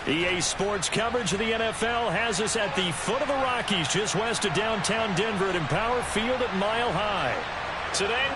EA Sports coverage of the NFL has us at the foot of the Rockies, just west of downtown Denver at Empower Field at Mile High. Today,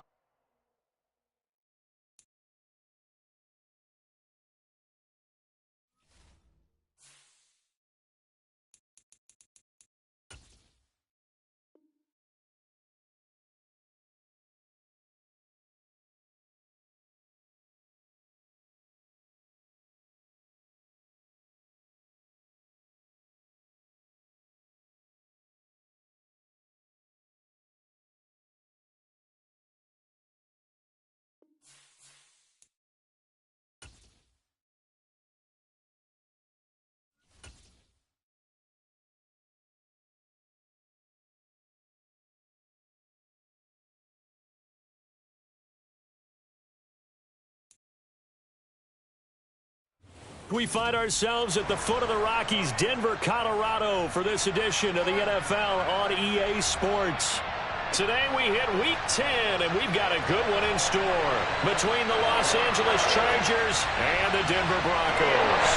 we find ourselves at the foot of the Rockies, Denver, Colorado, for this edition of the NFL on EA Sports. Today we hit Week 10, and we've got a good one in store between the Los Angeles Chargers and the Denver Broncos.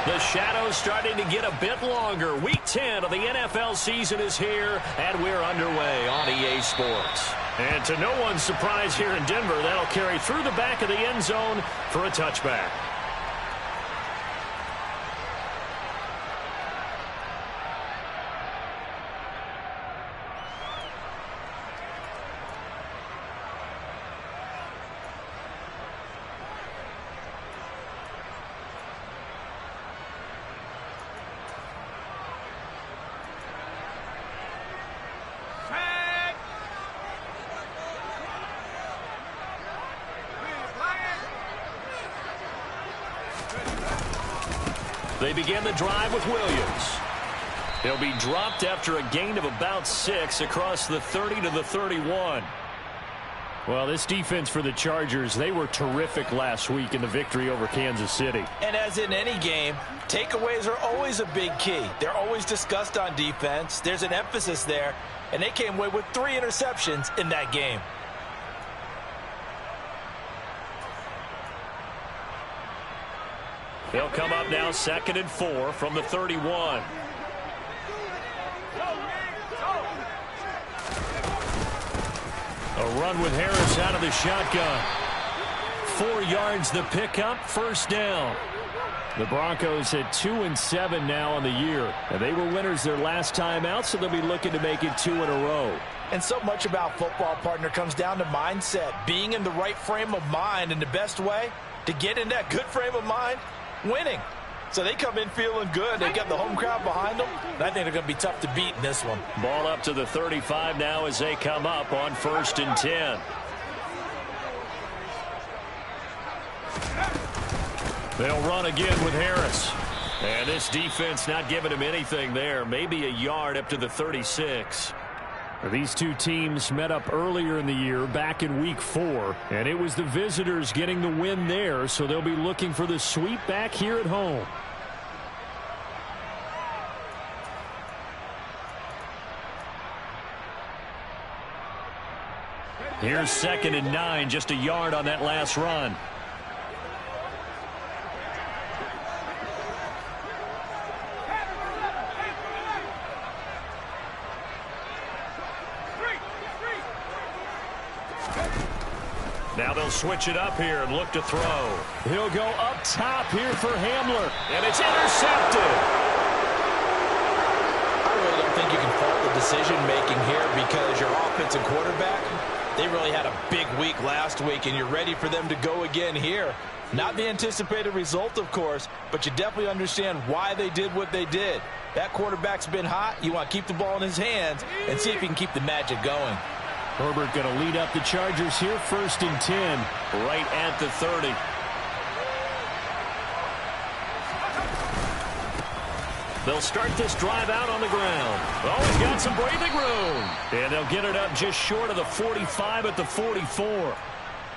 The shadows starting to get a bit longer. Week 10 of the NFL season is here, and we're underway on EA Sports. And to no one's surprise here in Denver, that'll carry through the back of the end zone for a touchback. They begin the drive with Williams. He'll be dropped after a gain of about 6 across the 30 to the 31. Well, this defense for the Chargers, they were terrific last week in the victory over Kansas City. And as in any game, takeaways are always a big key. They're always discussed on defense. There's an emphasis there, and they came away with 3 interceptions in that game. They'll come up now 2nd and 4 from the 31. A run with Harris out of the shotgun. 4 yards the pickup, first down. The Broncos at 2-7 now on the year. And they were winners their last time out, so they'll be looking to make it 2 in a row. And so much about football, partner, comes down to mindset. Being in the right frame of mind, and the best way to get in that good frame of mind, winning. So they come in feeling good. They got the home crowd behind them. And I think they're going to be tough to beat in this one. Ball up to the 35 now as they come up on 1st and 10. They'll run again with Harris. And this defense not giving him anything there. Maybe a yard up to the 36. These two teams met up earlier in the year, back in Week 4, and it was the visitors getting the win there, so they'll be looking for the sweep back here at home. Here's 2nd and 9, just a yard on that last run. Now they'll switch it up here and look to throw. He'll go up top here for Hamler, and it's intercepted. I really don't think you can fault the decision-making here because your offensive quarterback, they really had a big week last week, and you're ready for them to go again here. Not the anticipated result, of course, but you definitely understand why they did what they did. That quarterback's been hot. You want to keep the ball in his hands and see if he can keep the magic going. Herbert going to lead up the Chargers here, 1st and 10, right at the 30. They'll start this drive out on the ground. Oh, he's got some breathing room. And they'll get it up just short of the 45 at the 44.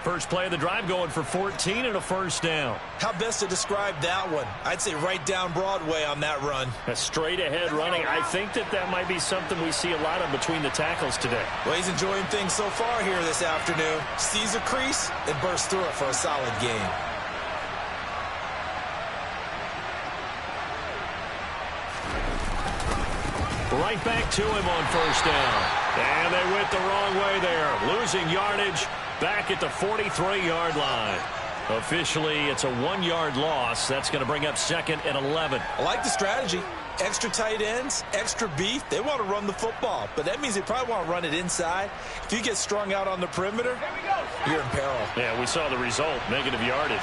First play of the drive going for 14 and a first down. How best to describe that one? I'd say right down Broadway on that run. A straight ahead running. I think that might be something we see a lot of between the tackles today. Well, he's enjoying things so far here this afternoon. Sees a crease and bursts through it for a solid game. Right back to him on first down. And they went the wrong way there. Losing yardage back at the 43-yard line. Officially, it's a 1-yard loss. That's going to bring up second and 11. I like the strategy. Extra tight ends, extra beef. They want to run the football, but that means they probably want to run it inside. If you get strung out on the perimeter, you're in peril. Yeah, we saw the result, negative yardage.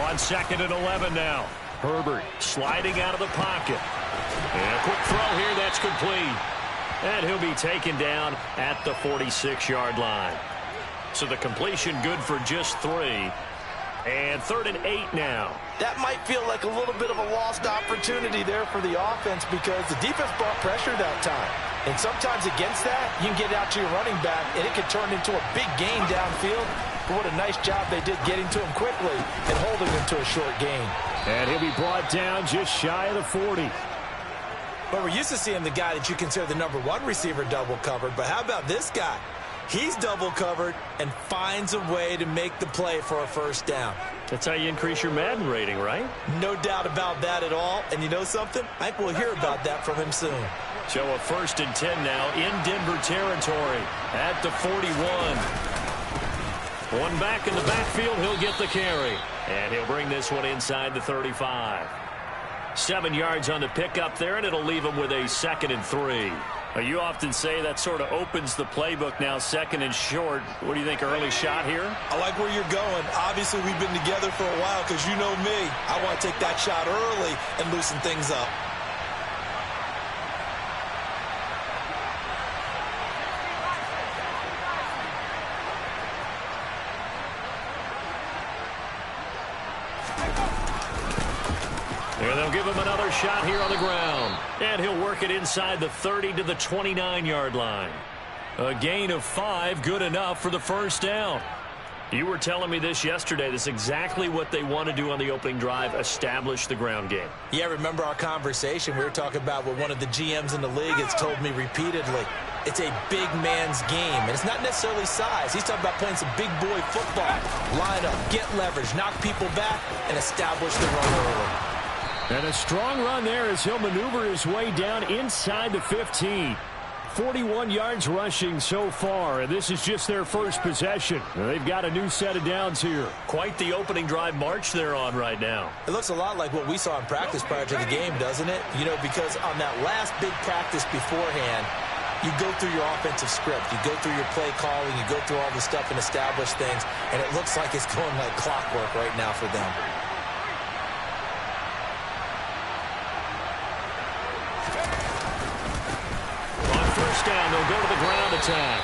On second and 11 now. Herbert sliding out of the pocket. And a quick throw here, that's complete. And he'll be taken down at the 46-yard line. So the completion good for just 3. And 3rd and 8 now. That might feel like a little bit of a lost opportunity there for the offense because the defense brought pressure that time. And sometimes against that, you can get out to your running back, and it can turn into a big gain downfield. But what a nice job they did getting to him quickly and holding him to a short gain. And he'll be brought down just shy of the 40. But we're used to seeing the guy that you consider the number 1 receiver double covered. But how about this guy? He's double covered and finds a way to make the play for a first down. That's how you increase your Madden rating, right? No doubt about that at all. And you know something? I think we'll hear about that from him soon. So a 1st and 10 now in Denver territory at the 41. One back in the backfield, he'll get the carry. And he'll bring this one inside the 35. 7 yards on the pickup there, and it'll leave him with a 2nd and 3. You often say that sort of opens the playbook now, 2nd and short. What do you think, early shot here? I like where you're going. Obviously, we've been together for a while because you know me. I want to take that shot early and loosen things up. And they'll give him another shot here on the ground. And he'll work it inside the 30 to the 29-yard line. A gain of 5, good enough for the first down. You were telling me this yesterday. This is exactly what they want to do on the opening drive, establish the ground game. Yeah, remember our conversation? We were talking about what one of the GMs in the league has told me repeatedly. It's a big man's game, and it's not necessarily size. He's talking about playing some big boy football. Line up, get leverage, knock people back, and establish the run early. And a strong run there as he'll maneuver his way down inside the 15. 41 yards rushing so far, and this is just their first possession. They've got a new set of downs here. Quite the opening drive march they're on right now. It looks a lot like what we saw in practice prior to the game, doesn't it? You know, because on that last big practice beforehand, you go through your offensive script, you go through your play calling, you go through all the stuff and establish things, and it looks like it's going like clockwork right now for them. First down, they'll go to the ground attack.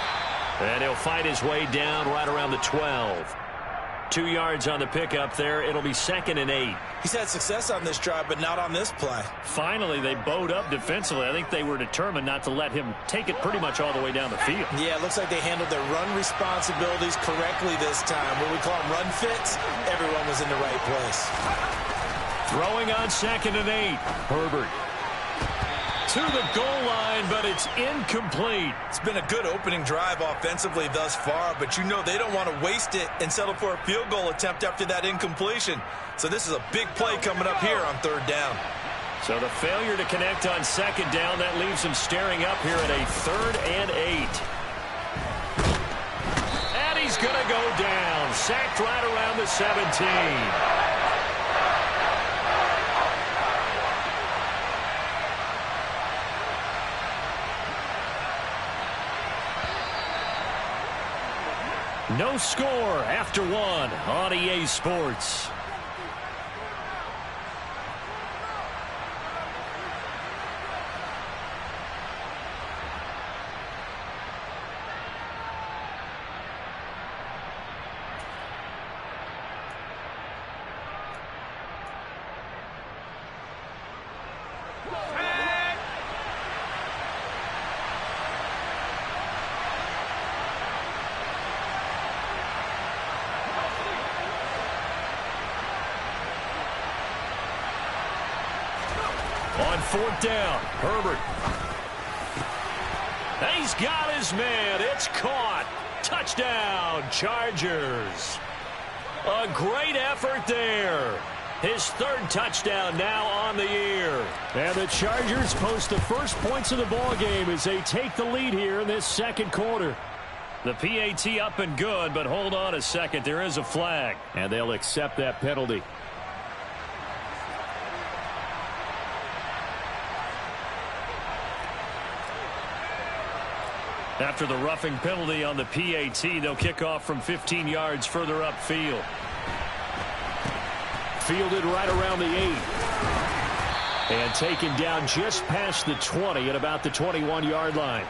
And he'll fight his way down right around the 12. 2 yards on the pickup there. It'll be 2nd and 8. He's had success on this drive, but not on this play. Finally, they bowed up defensively. I think they were determined not to let him take it pretty much all the way down the field. Yeah, it looks like they handled their run responsibilities correctly this time. What we call them run fits, everyone was in the right place. Throwing on 2nd and 8. Herbert to the goal line, but it's incomplete. It's been a good opening drive offensively thus far, but you know they don't want to waste it and settle for a field goal attempt after that incompletion. So this is a big play coming up here on 3rd down. So the failure to connect on 2nd down, that leaves him staring up here at a 3rd and 8. And he's going to go down. Sacked right around the 17. No score after 1 on EA Sports. On 4th down, Herbert. He's got his man. It's caught. Touchdown, Chargers. A great effort there. His third touchdown now on the year. And the Chargers post the first points of the ball game as they take the lead here in this second quarter. The PAT up and good, but hold on a second. There is a flag, and they'll accept that penalty. After the roughing penalty on the PAT, they'll kick off from 15 yards further upfield. Fielded right around the 8. And taken down just past the 20 at about the 21-yard line.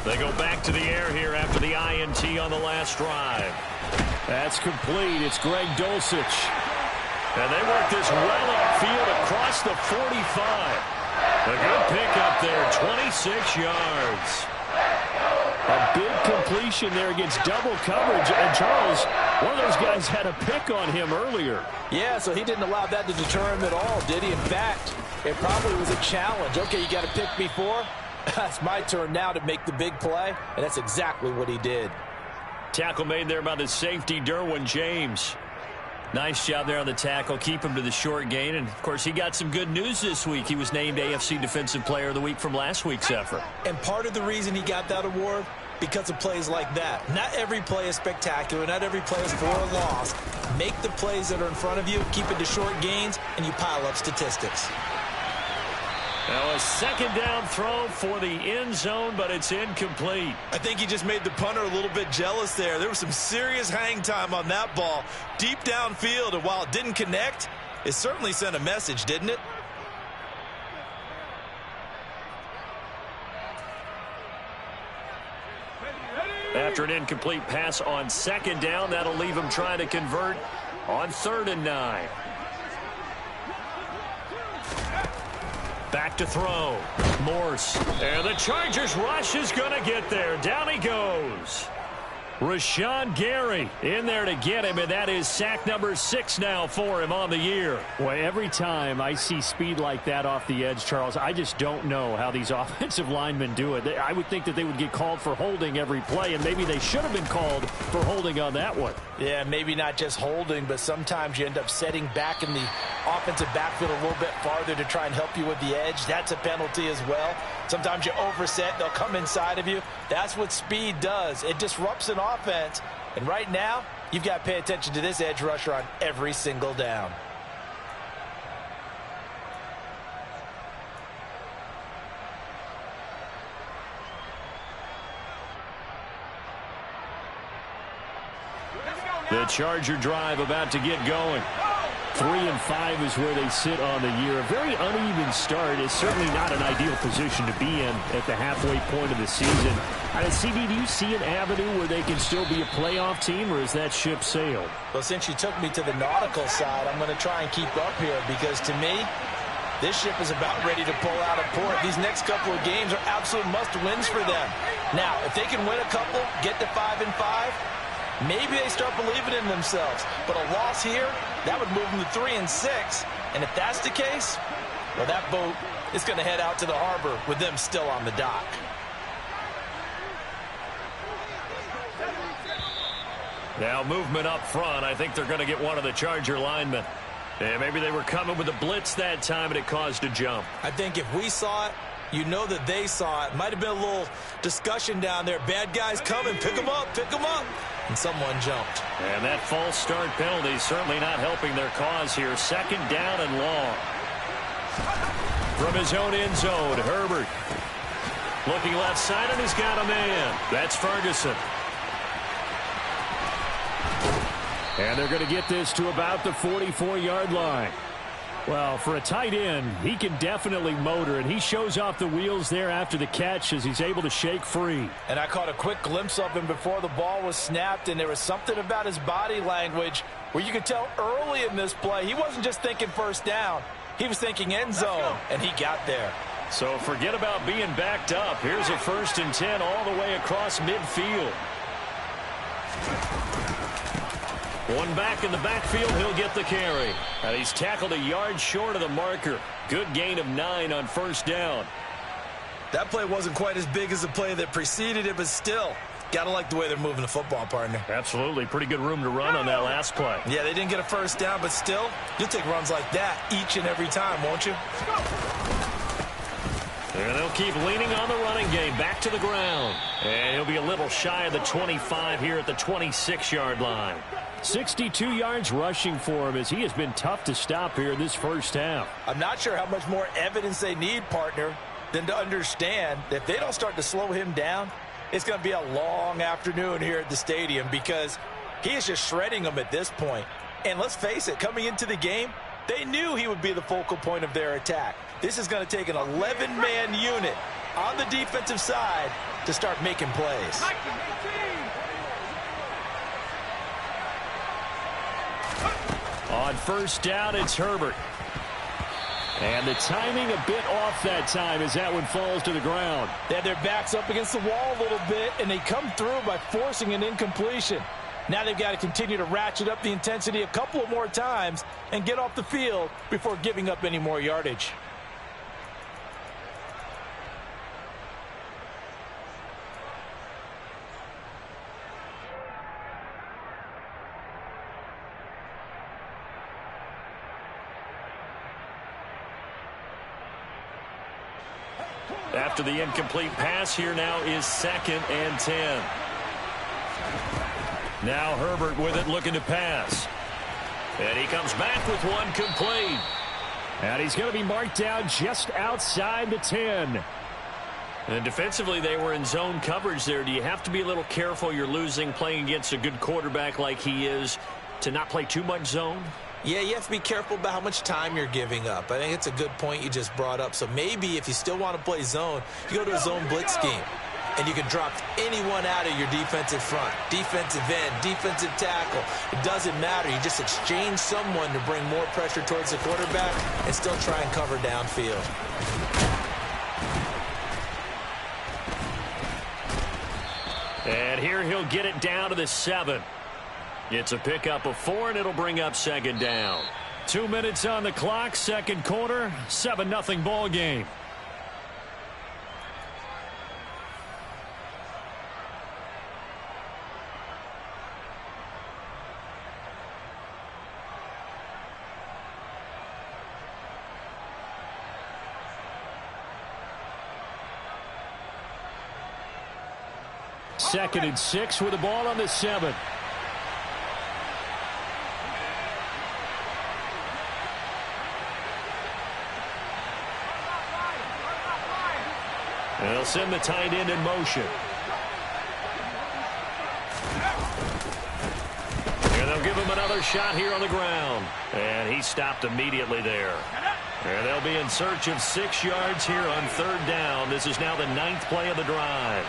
They go back to the air here after the INT on the last drive. That's complete. It's Greg Dulcich. And they work this well upfield across the 45. A good pickup there, 26 yards. A big completion there against double coverage. And Charles, one of those guys had a pick on him earlier. Yeah, so he didn't allow that to deter him at all, did he? In fact, it probably was a challenge. Okay, you got a pick before. It's my turn now to make the big play, and that's exactly what he did. Tackle made there by the safety, Derwin James. Nice job there on the tackle. Keep him to the short gain. And, of course, he got some good news this week. He was named AFC Defensive Player of the Week from last week's effort. And part of the reason he got that award, because of plays like that. Not every play is spectacular. Not every play is for a loss. Make the plays that are in front of you, keep it to short gains, and you pile up statistics. Now a second down throw for the end zone, but it's incomplete. I think he just made the punter a little bit jealous there. There was some serious hang time on that ball deep downfield, and while it didn't connect, it certainly sent a message, didn't it? After an incomplete pass on second down, that'll leave him trying to convert on 3rd and 9. Back to throw. Morse. And the Chargers rush is going to get there. Down he goes. Rashawn Gary in there to get him, and that is sack number 6 now for him on the year. Well, every time I see speed like that off the edge, Charles, I just don't know how these offensive linemen do it. I would think that they would get called for holding every play, and maybe they should have been called for holding on that one. Yeah, maybe not just holding, but sometimes you end up setting back in the offensive backfield a little bit farther to try and help you with the edge. That's a penalty as well. Sometimes you overset, they'll come inside of you. That's what speed does. It disrupts an offense. And right now, you've got to pay attention to this edge rusher on every single down. The Charger drive about to get going. 3-5 is where they sit on the year. A very uneven start is certainly not an ideal position to be in at the halfway point of the season. CD, do you see an avenue where they can still be a playoff team, or is that ship sailed? Well, since you took me to the nautical side, I'm going to try and keep up here because, to me, this ship is about ready to pull out of port. These next couple of games are absolute must-wins for them. Now, if they can win a couple, get to 5-5, maybe they start believing in themselves. But a loss here, that would move them to 3-6. And if that's the case, well, that boat is going to head out to the harbor with them still on the dock. Now movement up front. I think they're going to get one of the Charger linemen. And maybe they were coming with a blitz that time and it caused a jump. I think if we saw it, you know that they saw it. Might have been a little discussion down there. Bad guys coming. Pick them up. Pick them up. And someone jumped. And that false start penalty certainly not helping their cause here. 2nd down and long. From his own end zone, Herbert. Looking left side, and he's got a man. That's Ferguson. And they're going to get this to about the 44-yard line. Well, for a tight end, he can definitely motor, and he shows off the wheels there after the catch as he's able to shake free. And I caught a quick glimpse of him before the ball was snapped, and there was something about his body language where you could tell early in this play he wasn't just thinking first down. He was thinking end zone, and he got there. So forget about being backed up. Here's a 1st and 10 all the way across midfield. One back in the backfield, he'll get the carry. And he's tackled a yard short of the marker. Good gain of 9 on 1st down. That play wasn't quite as big as the play that preceded it, but still, gotta like the way they're moving the football, partner. Absolutely. Pretty good room to run on that last play. Yeah, they didn't get a 1st down, but still, you'll take runs like that each and every time, won't you? And they'll keep leaning on the running game. Back to the ground. And he'll be a little shy of the 25 here at the 26-yard line. 62 yards rushing for him as he has been tough to stop here in this first half. I'm not sure how much more evidence they need, partner, than to understand that if they don't start to slow him down, it's going to be a long afternoon here at the stadium because he is just shredding them at this point. And let's face it, coming into the game, they knew he would be the focal point of their attack. This is going to take an 11-man unit on the defensive side to start making plays. On 1st down, it's Herbert. And the timing a bit off that time as that one falls to the ground. They had their backs up against the wall a little bit, and they come through by forcing an incompletion. Now they've got to continue to ratchet up the intensity a couple of more times and get off the field before giving up any more yardage. After the incomplete pass, here now is 2nd and 10. Now Herbert with it, looking to pass. And he comes back with one complete. And he's going to be marked down just outside the 10. And defensively, they were in zone coverage there. Do you have to be a little careful? You're losing, playing against a good quarterback like he is, to not play too much zone? Yeah, you have to be careful about how much time you're giving up. I think it's a good point you just brought up. So maybe if you still want to play zone, you go to a zone blitz scheme. And you can drop anyone out of your defensive front, defensive end, defensive tackle. It doesn't matter. You just exchange someone to bring more pressure towards the quarterback and still try and cover downfield. And here he'll get it down to the 7. It's a pickup of 4, and it'll bring up 2nd down. 2 minutes on the clock, 2nd quarter, 7-0 ball game. Second and 6 with the ball on the 7. They'll send the tight end in motion. And they'll give him another shot here on the ground. And he stopped immediately there. And they'll be in search of 6 yards here on 3rd down. This is now the 9th play of the drive.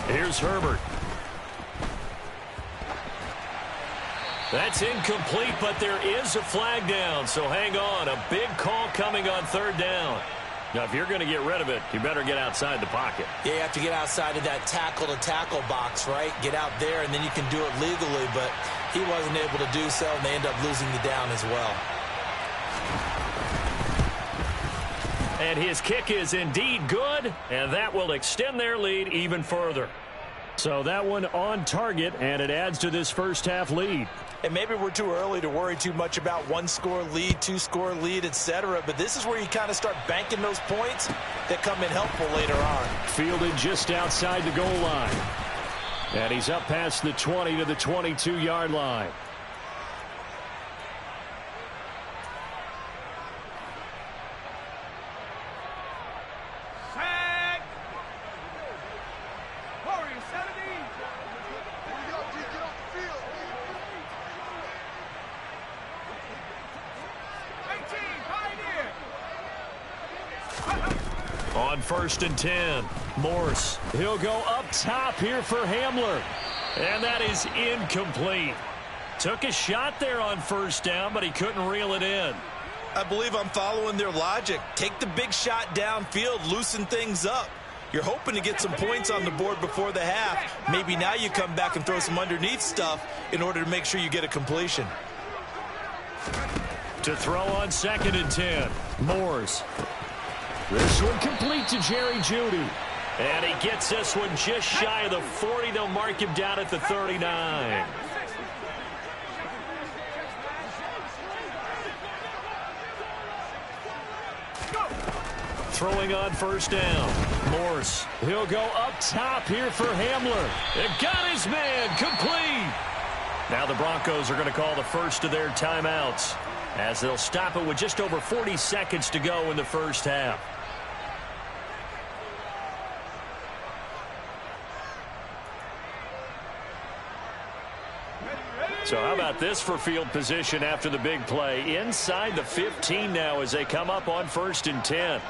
Here's Herbert. That's incomplete, but there is a flag down, so hang on. A big call coming on 3rd down. Now, if you're going to get rid of it, you better get outside the pocket. Yeah, you have to get outside of that tackle-to-tackle box, right? Get out there, and then you can do it legally, but he wasn't able to do so, and they end up losing the down as well. And his kick is indeed good, and that will extend their lead even further. So that one on target, and it adds to this first half lead. And maybe we're too early to worry too much about 1-score lead, 2-score lead, etc. But this is where you kind of start banking those points that come in helpful later on. Fielded just outside the goal line. And he's up past the 20 to the 22-yard line. On 1st and 10, Morse. He'll go up top here for Hamler. And that is incomplete. Took a shot there on 1st down, but he couldn't reel it in. I believe I'm following their logic. Take the big shot downfield, loosen things up. You're hoping to get some points on the board before the half. Maybe now you come back and throw some underneath stuff in order to make sure you get a completion. To throw on 2nd and 10, Morse. This one complete to Jerry Jeudy. And he gets this one just shy of the 40. They'll mark him down at the 39. Throwing on 1st down. Morse. He'll go up top here for Hamler. It got his man complete. Now the Broncos are going to call the first of their timeouts as they'll stop it with just over 40 seconds to go in the first half. So how about this for field position after the big play? Inside the 15 now as they come up on 1st and 10.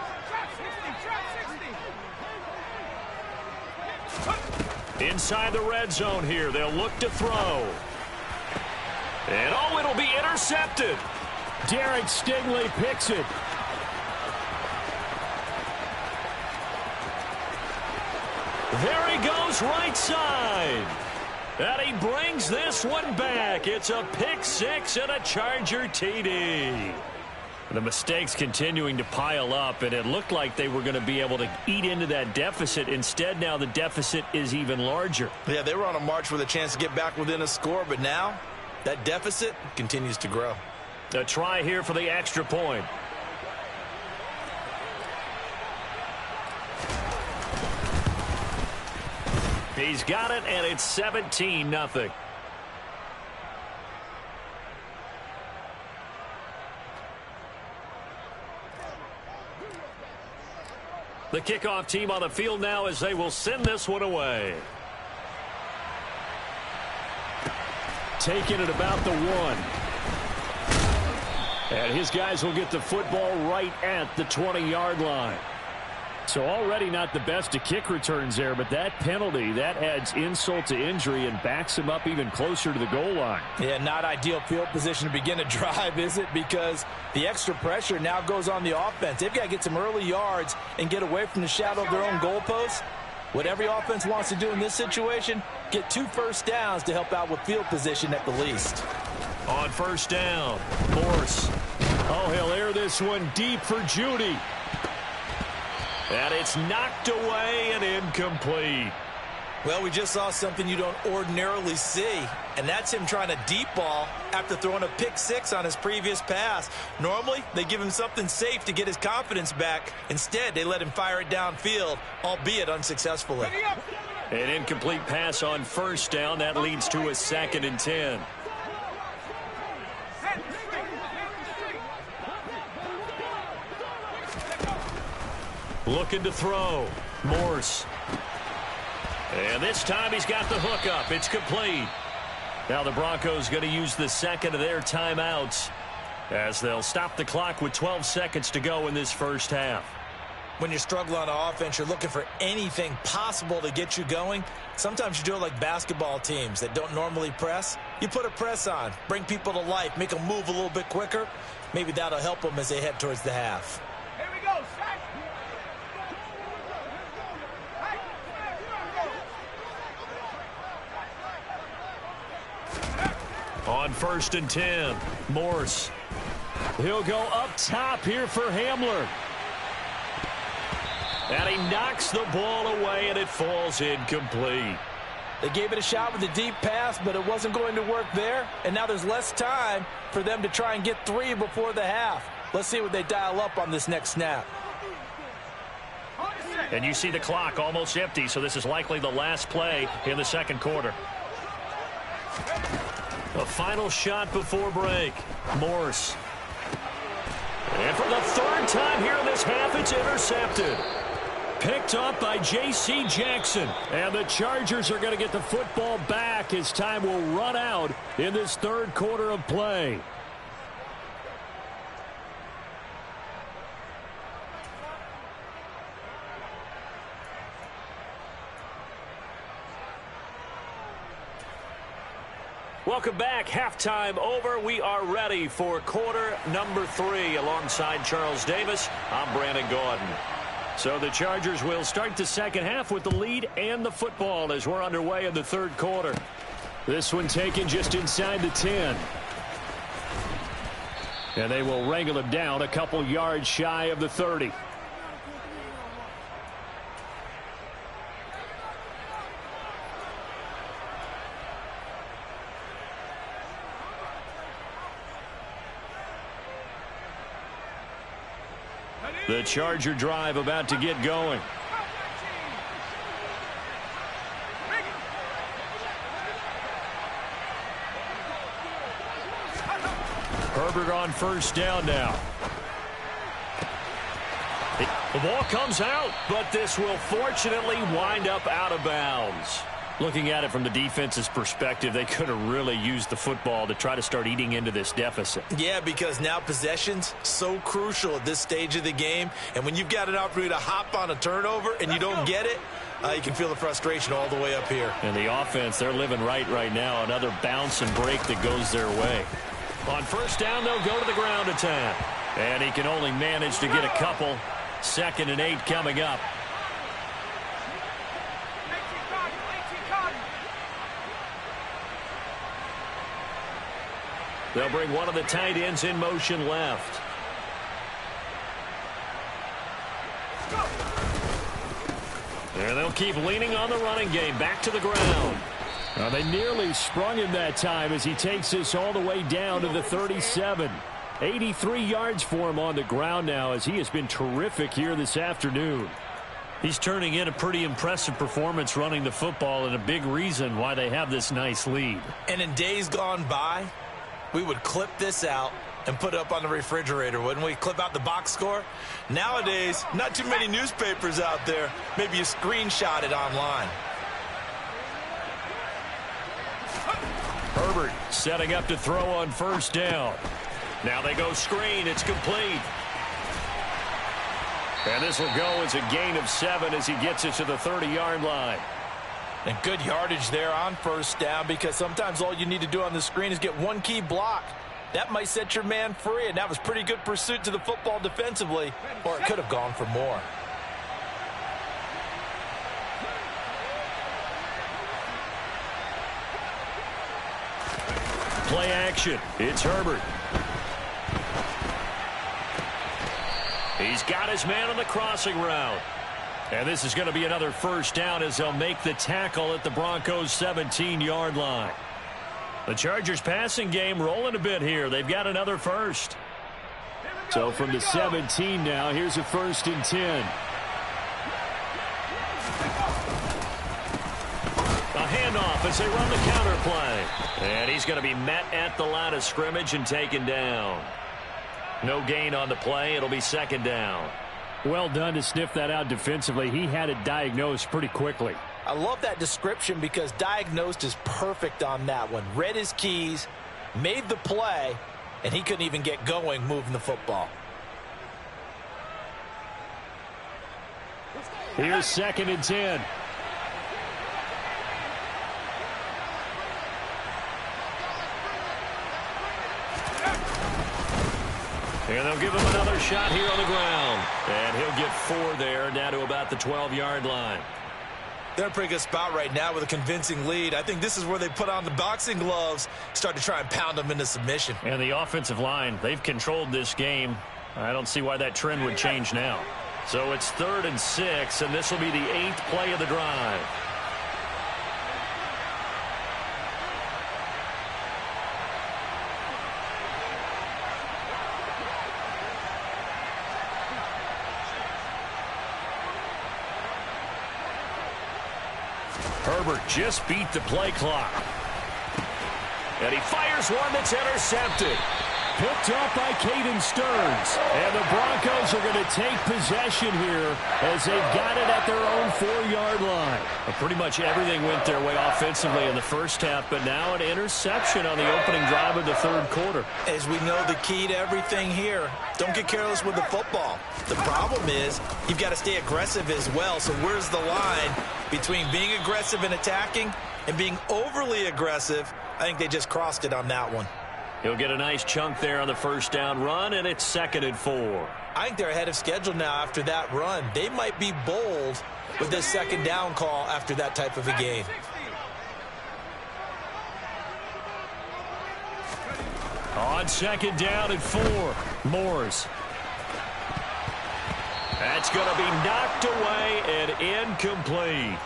Inside the red zone here. They'll look to throw. And oh, it'll be intercepted. Derek Stingley picks it. There he goes, right side. And he brings this one back. It's a pick six and a Charger TD. The mistakes continuing to pile up, and it looked like they were going to be able to eat into that deficit. Instead, now the deficit is even larger. Yeah, they were on a march with a chance to get back within a score, but now that deficit continues to grow. A try here for the extra point. He's got it, and it's 17-0. The kickoff team on the field now as they will send this one away. Taking it about the 1. And his guys will get the football right at the 20-yard line. So already not the best of kick returns there, but that penalty, that adds insult to injury and backs him up even closer to the goal line. Yeah, not ideal field position to begin a drive, is it? Because the extra pressure now goes on the offense. They've got to get some early yards and get away from the shadow of their own goalposts. What every offense wants to do in this situation, get 2 first downs to help out with field position at the least. On 1st down, Morse. Oh, he'll air this one deep for Jeudy. And it's knocked away and incomplete. Well, we just saw something you don't ordinarily see, and that's him trying to deep ball after throwing a pick six on his previous pass. Normally, they give him something safe to get his confidence back. Instead, they let him fire it downfield, albeit unsuccessfully. An incomplete pass on 1st down. That leads to a 2nd and 10. Looking to throw. Morse. And this time he's got the hook up. It's complete. Now the Broncos going to use the 2nd of their timeouts as they'll stop the clock with 12 seconds to go in this first half. When you're struggling on offense, you're looking for anything possible to get you going. Sometimes you do it like basketball teams that don't normally press. You put a press on, bring people to life, make them move a little bit quicker. Maybe that'll help them as they head towards the half. Here we go, set. On 1st and 10, Morse. He'll go up top here for Hamler. And he knocks the ball away, and it falls incomplete. They gave it a shot with a deep pass, but it wasn't going to work there. And now there's less time for them to try and get 3 before the half. Let's see what they dial up on this next snap. And you see the clock almost empty, so this is likely the last play in the second quarter. A final shot before break. Morse. And for the 3rd time here in this half, it's intercepted. picked up by J.C. Jackson. And the Chargers are going to get the football back as time will run out in this third quarter of play. Welcome back. Halftime over. We are ready for quarter number 3. Alongside Charles Davis, I'm Brandon Gordon. So the Chargers will start the second half with the lead and the football as we're underway in the third quarter. This one taken just inside the 10. And they will wrangle him down a couple yards shy of the 30. The Charger drive about to get going. Herbert on first down now. The ball comes out, but this will fortunately wind up out of bounds. Looking at it from the defense's perspective, they could have really used the football to try to start eating into this deficit. Yeah, because now possession's so crucial at this stage of the game. And when you've got an opportunity to hop on a turnover and you don't get it, you can feel the frustration all the way up here. And the offense, they're living right now. Another bounce and break that goes their way. On first down, they'll go to the ground attack. And he can only manage to get a couple. 2nd and 8 coming up. They'll bring one of the tight ends in motion left. And they'll keep leaning on the running game. Back to the ground. Now they nearly sprung him that time as he takes this all the way down to the 37. 83 yards for him on the ground now as he has been terrific here this afternoon. He's turning in a pretty impressive performance running the football and a big reason why they have this nice lead. And in days gone by, we would clip this out and put it up on the refrigerator, wouldn't we? Clip out the box score. Nowadays, not too many newspapers out there. Maybe you screenshot it online. Herbert setting up to throw on first down. Now they go screen. It's complete. And this will go as a gain of 7 as he gets it to the 30-yard line. And good yardage there on first down because sometimes all you need to do on the screen is get one key block. That might set your man free, and that was pretty good pursuit to the football defensively, or it could have gone for more. Play action. It's Herbert. He's got his man on the crossing route. And this is going to be another first down as they'll make the tackle at the Broncos' 17-yard line. The Chargers passing game rolling a bit here. They've got another first. So from the 17 now, here's a 1st and 10. A handoff as they run the counter play. And he's going to be met at the line of scrimmage and taken down. No gain on the play. It'll be 2nd down. Well done to sniff that out defensively. He had it diagnosed pretty quickly. I love that description because diagnosed is perfect on that one. Read his keys, made the play, and he couldn't even get going moving the football. Here's 2nd and 10. And they'll give him another shot here on the ground. And he'll get 4 there, down to about the 12-yard line. They're in a pretty good spot right now with a convincing lead. I think this is where they put on the boxing gloves, start to try and pound them into submission. And the offensive line, they've controlled this game. I don't see why that trend would change now. So it's 3rd and 6, and this will be the 8th play of the drive. Herbert just beat the play clock. And he fires one that's intercepted. picked up by Caden Stearns. And the Broncos are going to take possession here as they've got it at their own 4-yard line. Well, pretty much everything went their way offensively in the first half, but now an interception on the opening drive of the third quarter. As we know, the key to everything here, don't get careless with the football. The problem is you've got to stay aggressive as well. So where's the line between being aggressive and attacking and being overly aggressive? I think they just crossed it on that one. He'll get a nice chunk there on the first down run, and it's 2nd and 4. I think they're ahead of schedule now after that run. They might be bold with this 2nd down call after that type of a game. On 2nd down and 4, Morris. That's going to be knocked away and incomplete.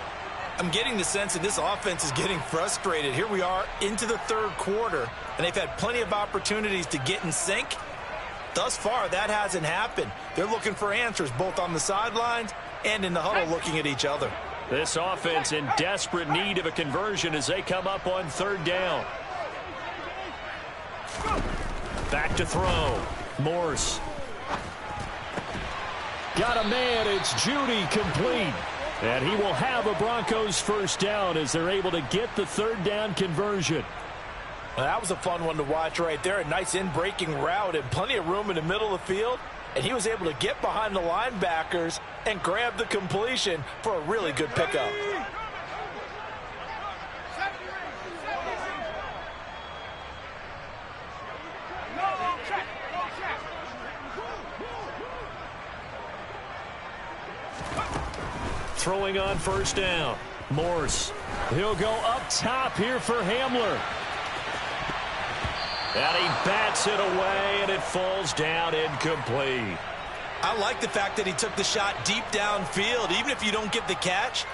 I'm getting the sense that this offense is getting frustrated. Here we are into the third quarter, and they've had plenty of opportunities to get in sync. Thus far, that hasn't happened. They're looking for answers both on the sidelines and in the huddle looking at each other. This offense in desperate need of a conversion as they come up on 3rd down. Back to throw. Morse. Got a man. It's Judy, complete. And he will have a Broncos first down as they're able to get the 3rd down conversion. Well, that was a fun one to watch right there. A nice in-breaking route and plenty of room in the middle of the field. And he was able to get behind the linebackers and grab the completion for a really good pickup. Throwing on 1st down. Morse. He'll go up top here for Hamler. And he bats it away, and it falls down incomplete. I like the fact that he took the shot deep downfield. Even if you don't get the catch,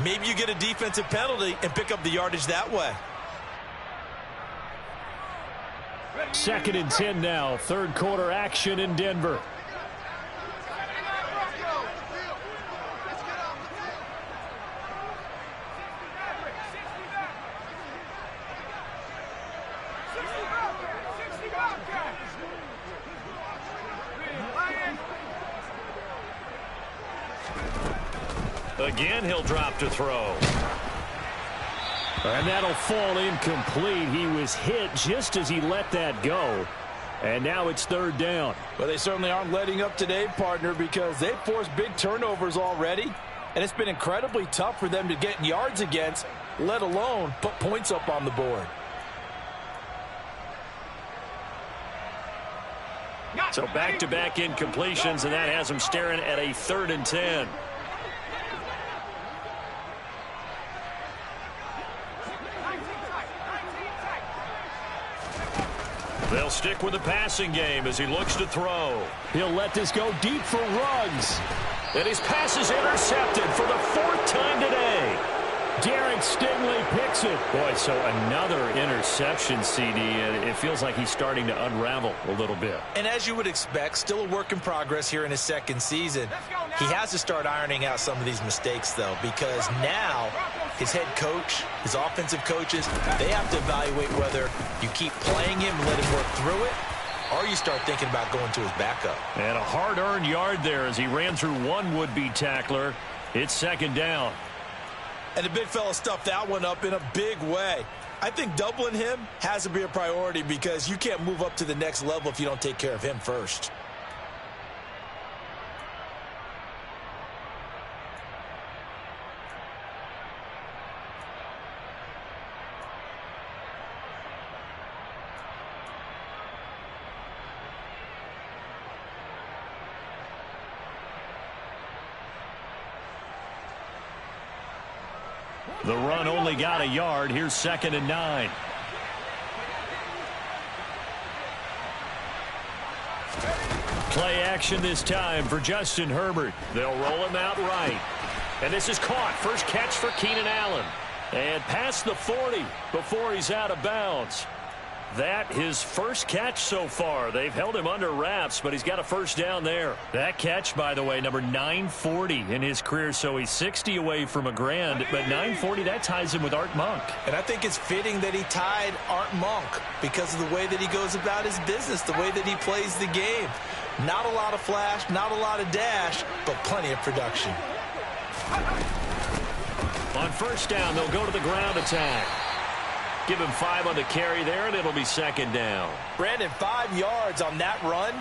maybe you get a defensive penalty and pick up the yardage that way. 2nd and 10 now. 3rd quarter action in Denver. Again, he'll drop to throw. And that'll fall incomplete. He was hit just as he let that go. And now it's 3rd down. Well, they certainly aren't letting up today, partner, because they've forced big turnovers already. And it's been incredibly tough for them to get yards against, let alone put points up on the board. So back-to-back incompletions, and that has them staring at a 3rd and 10. They'll stick with the passing game as he looks to throw. He'll let this go deep for Ruggs. And his pass is intercepted for the 4th time today. Derek Stingley picks it. Boy, so another interception, CD, and it feels like he's starting to unravel a little bit. And as you would expect, still a work in progress here in his 2nd season. He has to start ironing out some of these mistakes, though, because now his head coach, his offensive coaches, they have to evaluate whether you keep playing him and let him work through it, or you start thinking about going to his backup. And a hard-earned yard there as he ran through one would-be tackler. It's 2nd down. And the big fella stuffed that one up in a big way. I think doubling him has to be a priority because you can't move up to the next level if you don't take care of him first. The run only got a yard. Here's 2nd and 9. Play action this time for Justin Herbert. They'll roll him out right. And this is caught. First catch for Keenan Allen. And past the 40 before he's out of bounds. That his first catch so far. They've held him under wraps, but he's got a first down there. That catch, by the way, number 940 in his career, so he's 60 away from a grand, but 940, that ties him with Art Monk. And I think it's fitting that he tied Art Monk because of the way that he goes about his business, the way that he plays the game. Not a lot of flash, not a lot of dash, but plenty of production. On first down, they'll go to the ground attack. Give him 5 on the carry there, and it'll be second down. Brandon, 5 yards on that run.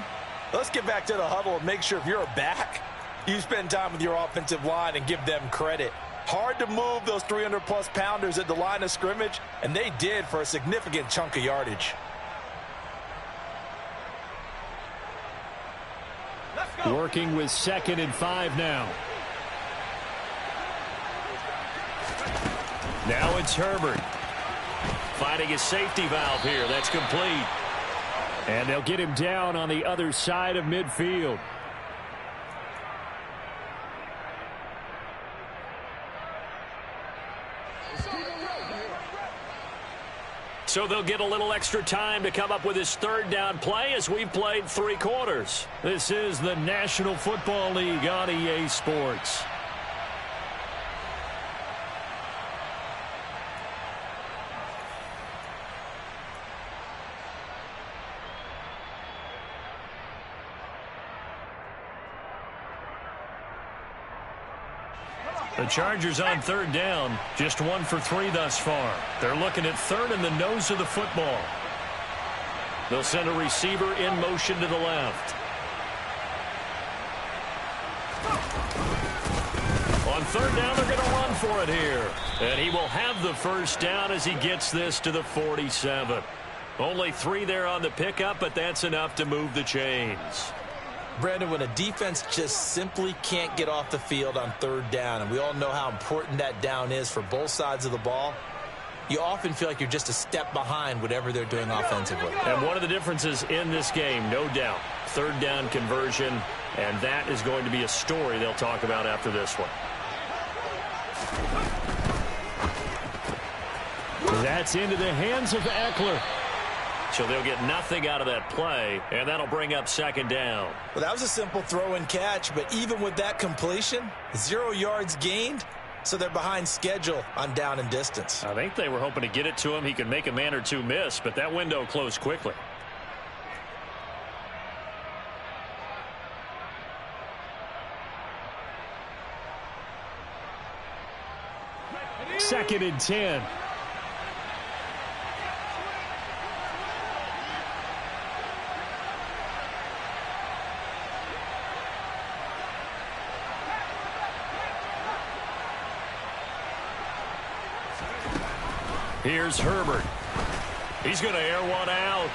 Let's get back to the huddle and make sure if you're a back, you spend time with your offensive line and give them credit. Hard to move those 300-plus pounders at the line of scrimmage, and they did for a significant chunk of yardage. Working with 2nd and 5 now. Now it's Herbert. Finding his safety valve here. That's complete. And they'll get him down on the other side of midfield. So they'll get a little extra time to come up with his third down play as we've played 3 quarters. This is the National Football League on EA Sports. The Chargers on third down, just 1 for 3 thus far. They're looking at third in the nose of the football. They'll send a receiver in motion to the left. On third down, they're going to run for it here. And he will have the first down as he gets this to the 47. Only 3 there on the pickup, but that's enough to move the chains. Brandon, when a defense just simply can't get off the field on third down, and we all know how important that down is for both sides of the ball, you often feel like you're just a step behind whatever they're doing offensively. And one of the differences in this game, no doubt, third down conversion, and that is going to be a story they'll talk about after this one. That's into the hands of Eckler. So they'll get nothing out of that play, and that'll bring up second down. Well, that was a simple throw and catch, but even with that completion, 0 yards gained, so they're behind schedule on down and distance. I think they were hoping to get it to him. He could make a man or 2 miss, but that window closed quickly. Second and 10. Here's Herbert. He's going to air one out.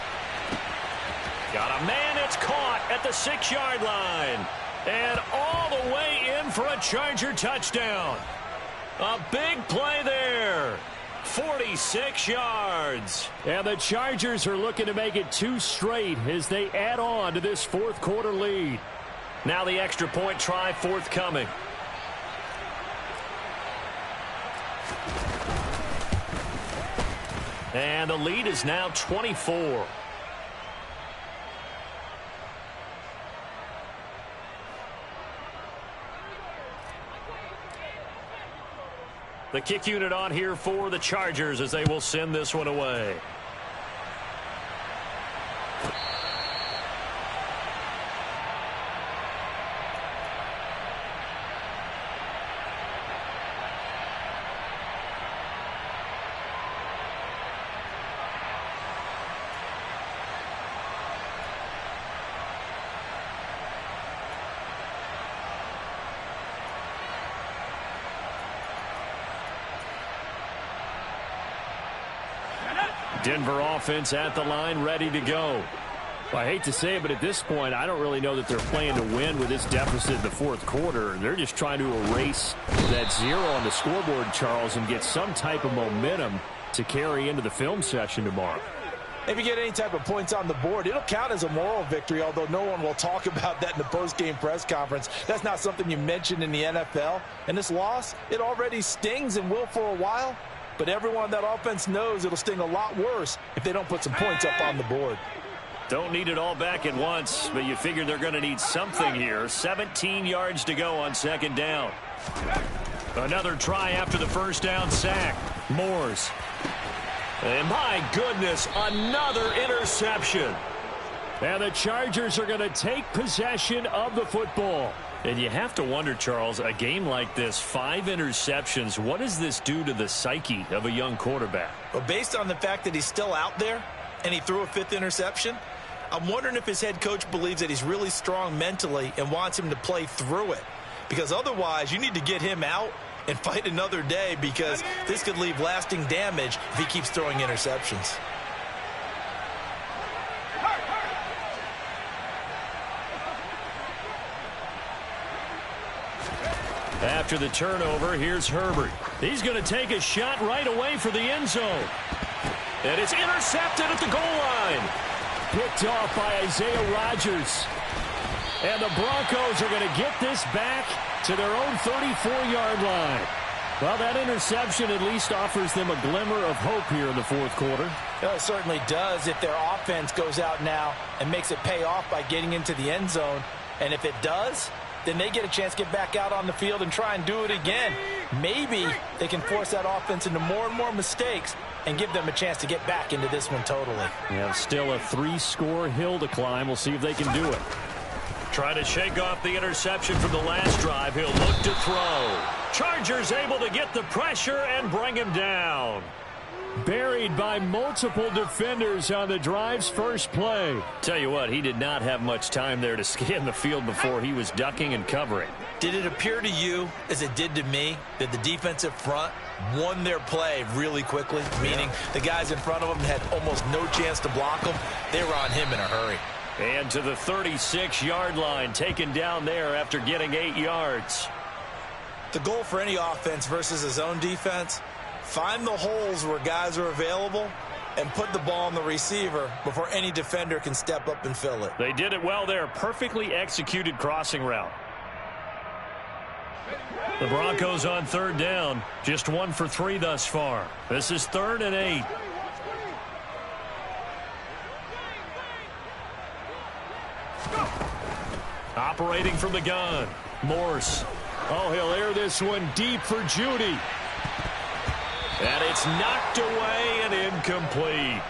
Got a man. It's caught at the 6-yard line. And all the way in for a Charger touchdown. A big play there. 46 yards. And the Chargers are looking to make it 2 straight as they add on to this 4th quarter lead. Now the extra point try forthcoming. And the lead is now 24. The kick unit on here for the Chargers as they will send this one away. Denver offense at the line, ready to go. Well, I hate to say it, but at this point, I don't really know that they're playing to win with this deficit in the 4th quarter. They're just trying to erase that 0 on the scoreboard, Charles, and get some type of momentum to carry into the film session tomorrow. If you get any type of points on the board, it'll count as a moral victory, although no one will talk about that in the post-game press conference. That's not something you mentioned in the NFL. And this loss, it already stings and will for a while. but everyone on that offense knows it'll sting a lot worse if they don't put some points up on the board. Don't need it all back at once, but you figure they're going to need something here. 17 yards to go on second down. Another try after the first down sack. Moores. And my goodness, another interception. And the Chargers are going to take possession of the football. And you have to wonder, Charles, a game like this, 5 interceptions, what does this do to the psyche of a young quarterback? Well, based on the fact that he's still out there and he threw a 5th interception, I'm wondering if his head coach believes that he's really strong mentally and wants him to play through it. Because otherwise, you need to get him out and fight another day, because this could leave lasting damage if he keeps throwing interceptions. After the turnover, here's Herbert. He's going to take a shot right away for the end zone. And it's intercepted at the goal line. Picked off by Isaiah Rodgers. And the Broncos are going to get this back to their own 34-yard line. Well, that interception at least offers them a glimmer of hope here in the fourth quarter. Well, it certainly does if their offense goes out now and makes it pay off by getting into the end zone. And if it does, then they get a chance to get back out on the field and try and do it again. Maybe they can force that offense into more and more mistakes and give them a chance to get back into this one totally. Yeah, still a 3-score hill to climb. We'll see if they can do it. Try to shake off the interception from the last drive. He'll look to throw. Chargers able to get the pressure and bring him down. Buried by multiple defenders on the drive's first play. Tell you what, he did not have much time there to scan the field before he was ducking and covering. Did it appear to you, as it did to me, that the defensive front won their play really quickly? Meaning the guys in front of them had almost no chance to block them. They were on him in a hurry. And to the 36-yard line, taken down there after getting 8 yards. The goal for any offense versus a zone defense, find the holes where guys are available and put the ball on the receiver before any defender can step up and fill it. They did it well there. Perfectly executed crossing route. The Broncos on third down. Just 1 for 3 thus far. This is 3rd and 8. Operating from the gun. Morse. Oh, he'll air this one deep for Judy. And it's knocked away and incomplete.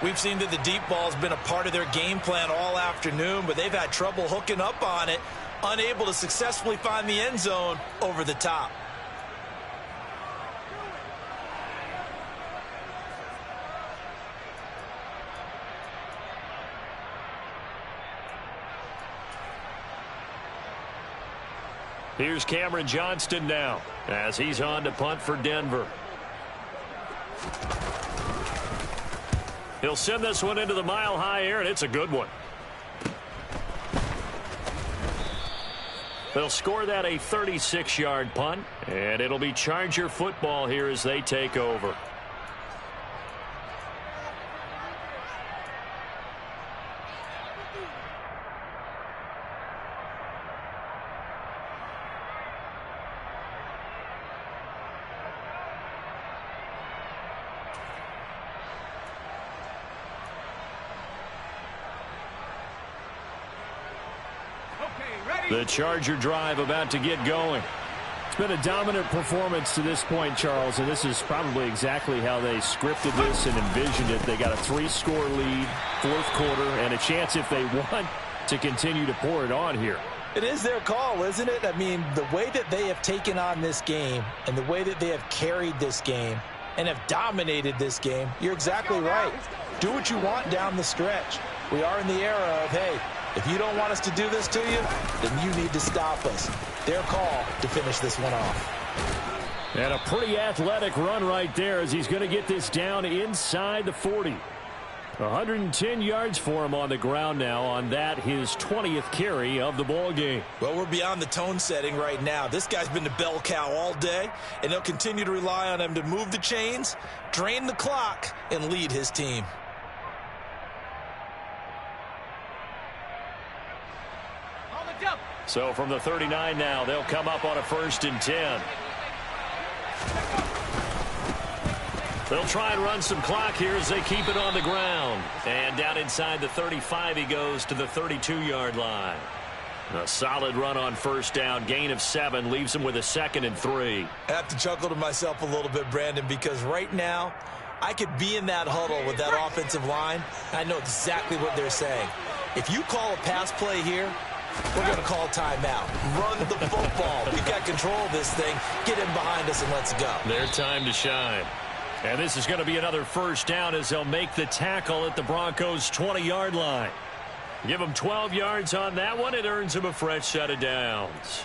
We've seen that the deep ball's been a part of their game plan all afternoon, but they've had trouble hooking up on it, unable to successfully find the end zone over the top. Here's Cameron Johnston now as he's on to punt for Denver. He'll send this one into the mile-high air, and it's a good one. They'll score that a 36-yard punt, and it'll be Charger football here as they take over. The Charger drive about to get going. It's been a dominant performance to this point, Charles, and this is probably exactly how they scripted this and envisioned it. They got a 3-score lead, fourth quarter, and a chance, if they want, to continue to pour it on here. It is their call, isn't it? I mean, the way that they have taken on this game and the way that they have carried this game and have dominated this game, you're exactly right. Do what you want down the stretch. We are in the era of, hey, if you don't want us to do this to you, then you need to stop us. Their call to finish this one off. And a pretty athletic run right there as he's going to get this down inside the 40. 110 yards for him on the ground now on that, his 20th carry of the ball game. Well, we're beyond the tone setting right now. This guy's been the bell cow all day, and they'll continue to rely on him to move the chains, drain the clock, and lead his team. So from the 39 now, they'll come up on a 1st and 10. They'll try and run some clock here as they keep it on the ground. And down inside the 35, he goes to the 32-yard line. A solid run on first down. Gain of 7 leaves him with a 2nd and 3. I have to chuckle to myself a little bit, Brandon, because right now I could be in that huddle with that offensive line. I know exactly what they're saying. If you call a pass play here, we're going to call timeout. Run the football. We've got control of this thing. Get in behind us and let's go. Their time to shine. And this is going to be another first down as they'll make the tackle at the Broncos' 20-yard line. Give them 12 yards on that one. It earns them a fresh set of downs.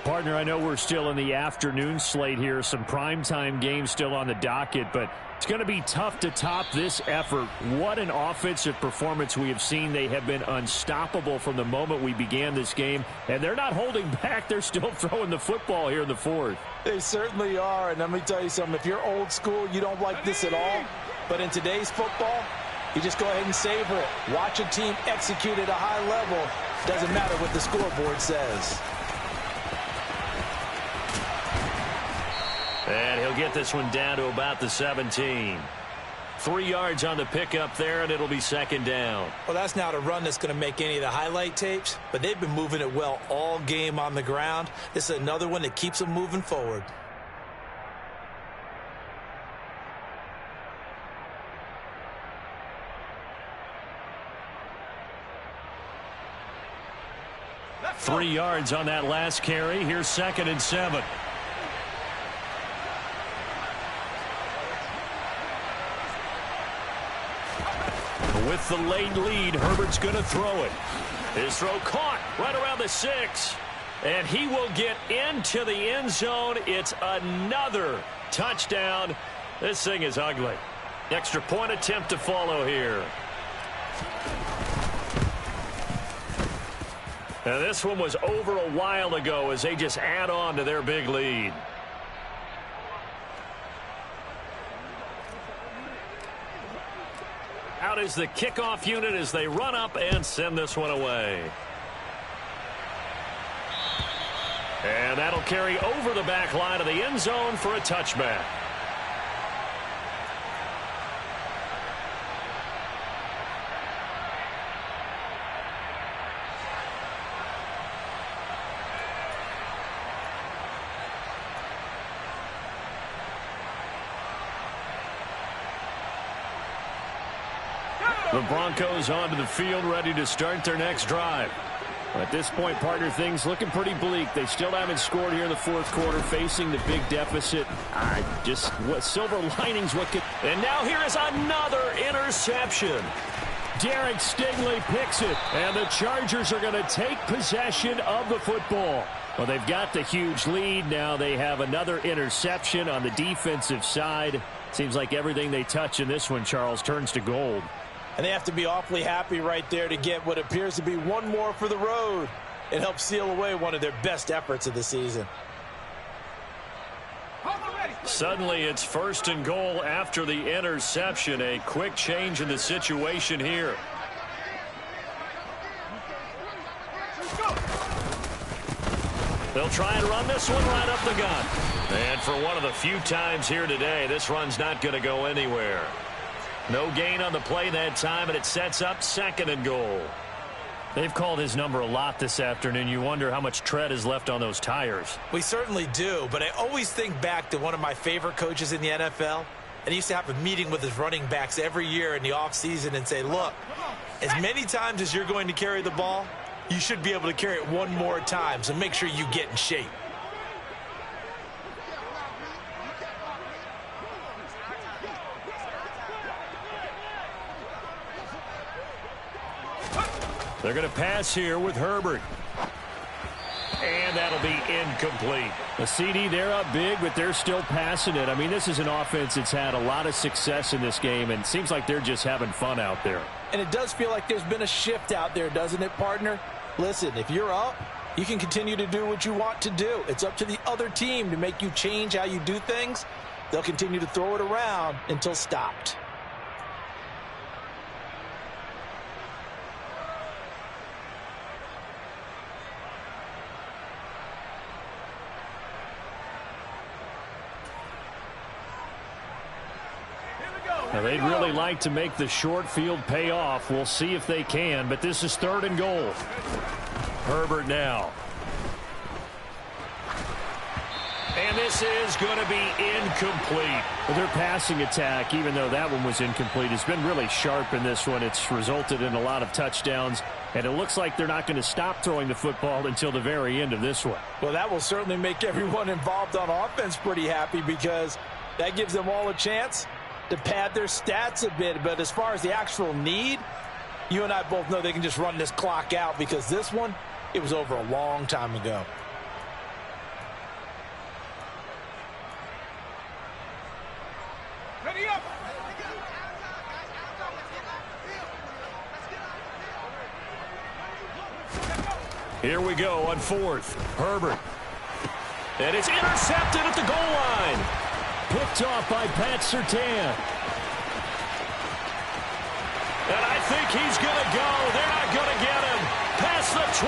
Partner, I know we're still in the afternoon slate here. Some primetime games still on the docket, but it's going to be tough to top this effort. What an offensive performance we have seen. They have been unstoppable from the moment we began this game, and they're not holding back. They're still throwing the football here in the fourth. They certainly are, and let me tell you something. If you're old school, you don't like this at all. But in today's football, you just go ahead and savor it. Watch a team execute at a high level. Doesn't matter what the scoreboard says. And he'll get this one down to about the 17. 3 yards on the pickup there, and it'll be 2nd down. Well, that's not a run that's going to make any of the highlight tapes, but they've been moving it well all game on the ground. This is another one that keeps them moving forward. Three yards on that last carry. Here's 2nd and 7. With the late lead, Herbert's going to throw it. His throw caught right around the 6. And he will get into the end zone. It's another touchdown. This thing is ugly. Extra point attempt to follow here. Now this one was over a while ago as they just add on to their big lead. Out is the kickoff unit as they run up and send this one away. And that'll carry over the back line of the end zone for a touchback. The Broncos onto the field, ready to start their next drive. At this point, partner, things looking pretty bleak. They still haven't scored here in the fourth quarter, facing the big deficit. Just what silver linings, what could... And now here is another interception. Derek Stingley picks it, and the Chargers are going to take possession of the football. Well, they've got the huge lead. Now they have another interception on the defensive side. Seems like everything they touch in this one, Charles, turns to gold. And they have to be awfully happy right there to get what appears to be one more for the road. It helps seal away one of their best efforts of the season. Suddenly it's 1st and goal after the interception. A quick change in the situation here. They'll try and run this one right up the gut. And for one of the few times here today, this run's not going to go anywhere. No gain on the play that time, and it sets up 2nd and goal. They've called his number a lot this afternoon. You wonder how much tread is left on those tires. We certainly do, but I always think back to one of my favorite coaches in the NFL. And he used to have a meeting with his running backs every year in the offseason and say, look, as many times as you're going to carry the ball, you should be able to carry it one more time, so make sure you get in shape. They're going to pass here with Herbert. And that'll be incomplete. The CD, they're up big, but they're still passing it. I mean, this is an offense that's had a lot of success in this game, and it seems like they're just having fun out there. And it does feel like there's been a shift out there, doesn't it, partner? Listen, if you're up, you can continue to do what you want to do. It's up to the other team to make you change how you do things. They'll continue to throw it around until stopped. Now, they'd really like to make the short field pay off. We'll see if they can, but this is 3rd and goal. Herbert now. And this is going to be incomplete. Well, their passing attack, even though that one was incomplete, has been really sharp in this one. It's resulted in a lot of touchdowns, and it looks like they're not going to stop throwing the football until the very end of this one. Well, that will certainly make everyone involved on offense pretty happy because that gives them all a chance to pad their stats a bit. But as far as the actual need, you and I both know they can just run this clock out because this one, it was over a long time ago. Here we go on 4th. Herbert. And it's intercepted at the goal line. Picked off by Pat Surtain. And I think he's going to go. They're not going to get him. Past the 20.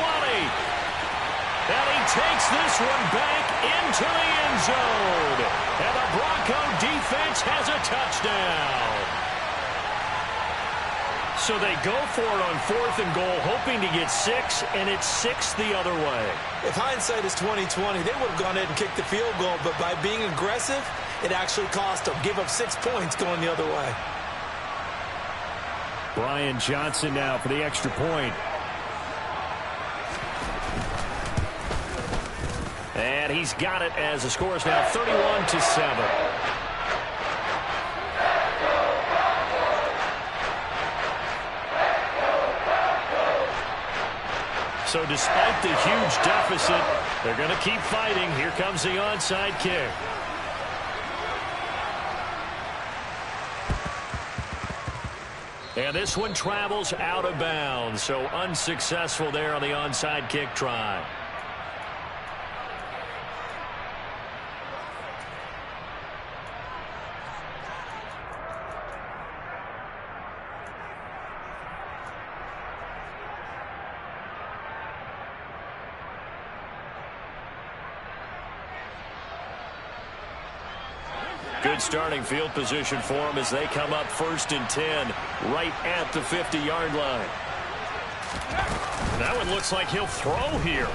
And he takes this one back into the end zone. And the Bronco defense has a touchdown. So they go for it on 4th and goal, hoping to get 6, and it's 6 the other way. If hindsight is 20/20, they would have gone ahead and kicked the field goal, but by being aggressive, it actually cost them. Give up 6 points going the other way. Brian Johnson now for the extra point. And he's got it as the score is now 31-7. So despite the huge deficit, they're going to keep fighting. Here comes the onside kick. And this one travels out of bounds. So unsuccessful there on the onside kick try. Good starting field position for them as they come up 1st and 10 right at the 50-yard line. That one looks like he'll throw here.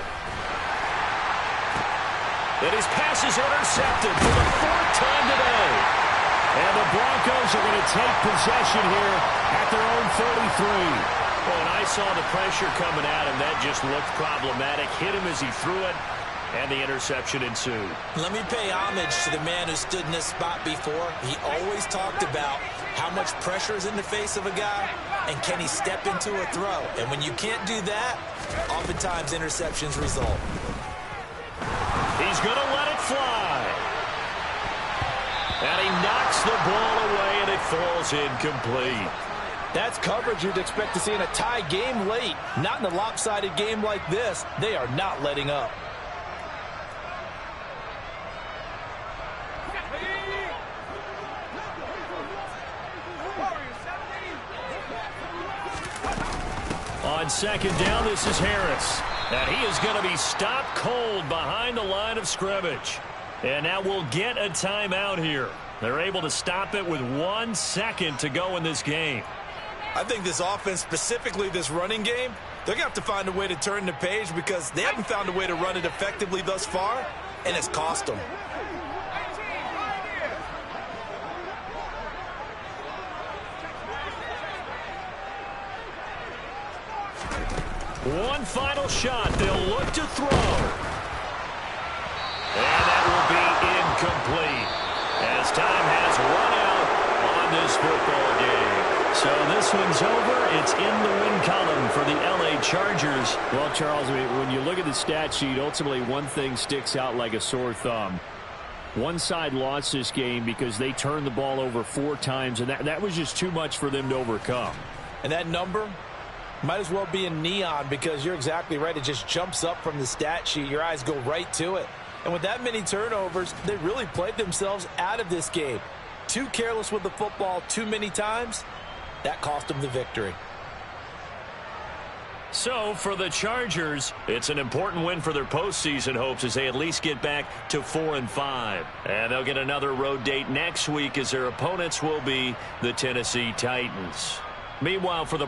And his pass is intercepted for the 4th time today. And the Broncos are going to take possession here at their own 33. Well, when I saw the pressure coming at him, that just looked problematic. Hit him as he threw it. And the interception ensued. Let me pay homage to the man who stood in this spot before. He always talked about how much pressure is in the face of a guy and can he step into a throw. And when you can't do that, oftentimes interceptions result. He's going to let it fly. And he knocks the ball away and it falls incomplete. That's coverage you'd expect to see in a tie game late. Not in a lopsided game like this. They are not letting up. On 2nd down, this is Harris. And he is going to be stopped cold behind the line of scrimmage. And now we'll get a timeout here. They're able to stop it with 1 second to go in this game. I think this offense, specifically this running game, they're going to have to find a way to turn the page because they haven't found a way to run it effectively thus far, and it's cost them. One final shot. They'll look to throw. And that will be incomplete as time has run out on this football game. So this one's over. It's in the win column for the LA Chargers. Well, Charles, when you look at the stat sheet, ultimately one thing sticks out like a sore thumb. One side lost this game because they turned the ball over 4 times, and that was just too much for them to overcome. And that number might as well be in neon because you're exactly right. It just jumps up from the stat sheet. Your eyes go right to it. And with that many turnovers, they really played themselves out of this game. Too careless with the football too many times. That cost them the victory. So for the Chargers, it's an important win for their postseason hopes as they at least get back to 4-5. And they'll get another road date next week as their opponents will be the Tennessee Titans. Meanwhile, for the